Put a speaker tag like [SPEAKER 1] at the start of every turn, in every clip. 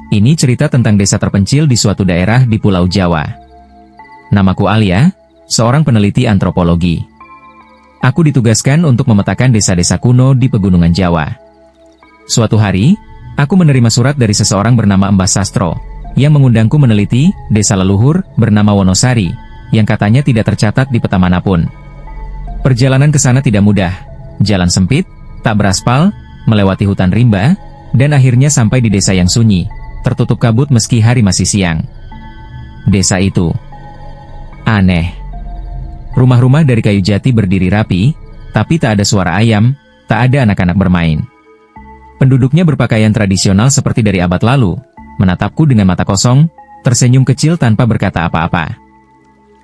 [SPEAKER 1] Ini cerita tentang desa terpencil di suatu daerah di Pulau Jawa. Namaku Alia, seorang peneliti antropologi. Aku ditugaskan untuk memetakan desa-desa kuno di pegunungan Jawa. Suatu hari, aku menerima surat dari seseorang bernama Mbah Sastro, yang mengundangku meneliti desa leluhur bernama Wonosari, yang katanya tidak tercatat di peta manapun. Perjalanan ke sana tidak mudah, jalan sempit, tak beraspal, melewati hutan rimba, dan akhirnya sampai di desa yang sunyi, tertutup kabut meski hari masih siang. Desa itu aneh. Rumah-rumah dari kayu jati berdiri rapi, tapi tak ada suara ayam, tak ada anak-anak bermain. Penduduknya berpakaian tradisional seperti dari abad lalu, menatapku dengan mata kosong, tersenyum kecil tanpa berkata apa-apa.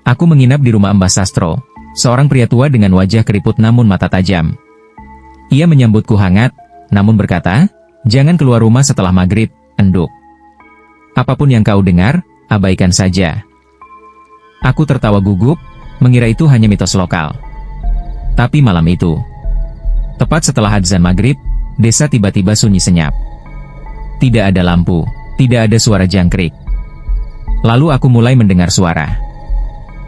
[SPEAKER 1] Aku menginap di rumah Mbah Sastro, seorang pria tua dengan wajah keriput namun mata tajam. Ia menyambutku hangat, namun berkata, "Jangan keluar rumah setelah maghrib, Enduk. Apapun yang kau dengar, abaikan saja." Aku tertawa gugup, mengira itu hanya mitos lokal. Tapi malam itu, tepat setelah adzan maghrib, desa tiba-tiba sunyi senyap. Tidak ada lampu, tidak ada suara jangkrik. Lalu aku mulai mendengar suara.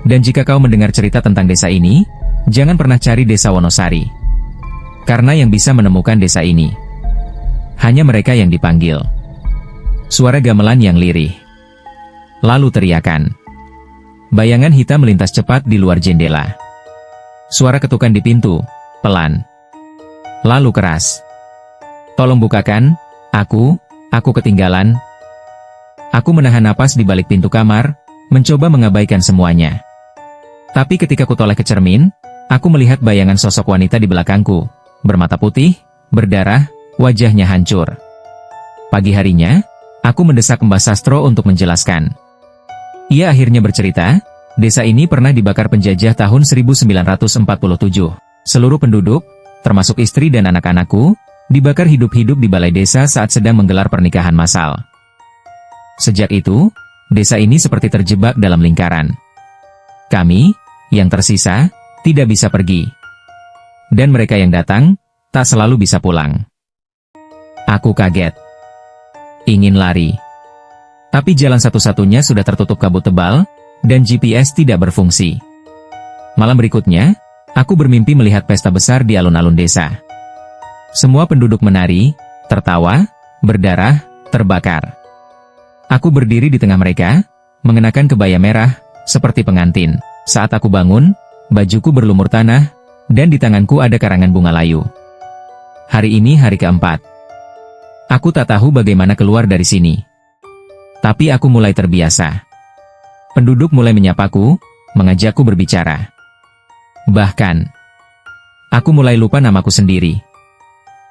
[SPEAKER 1] Dan jika kau mendengar cerita tentang desa ini, jangan pernah cari desa Wonosari. Karena yang bisa menemukan desa ini hanya mereka yang dipanggil. Suara gamelan yang lirih. Lalu teriakan. Bayangan hitam melintas cepat di luar jendela. Suara ketukan di pintu, pelan. Lalu keras. "Tolong bukakan, aku ketinggalan." Aku menahan napas di balik pintu kamar, mencoba mengabaikan semuanya. Tapi ketika kutoleh ke cermin, aku melihat bayangan sosok wanita di belakangku, bermata putih, berdarah, wajahnya hancur. Pagi harinya, aku mendesak Mbah Sastro untuk menjelaskan. Ia akhirnya bercerita, desa ini pernah dibakar penjajah tahun 1947. Seluruh penduduk, termasuk istri dan anak-anakku, dibakar hidup-hidup di balai desa saat sedang menggelar pernikahan massal. Sejak itu, desa ini seperti terjebak dalam lingkaran. Kami, yang tersisa, tidak bisa pergi. Dan mereka yang datang, tak selalu bisa pulang. Aku kaget. Ingin lari. Tapi jalan satu-satunya sudah tertutup kabut tebal, dan GPS tidak berfungsi. Malam berikutnya, aku bermimpi melihat pesta besar di alun-alun desa. Semua penduduk menari, tertawa, berdarah, terbakar. Aku berdiri di tengah mereka, mengenakan kebaya merah, seperti pengantin. Saat aku bangun, bajuku berlumur tanah, dan di tanganku ada karangan bunga layu. Hari ini hari keempat. Aku tak tahu bagaimana keluar dari sini. Tapi aku mulai terbiasa. Penduduk mulai menyapaku, mengajakku berbicara. Bahkan, aku mulai lupa namaku sendiri.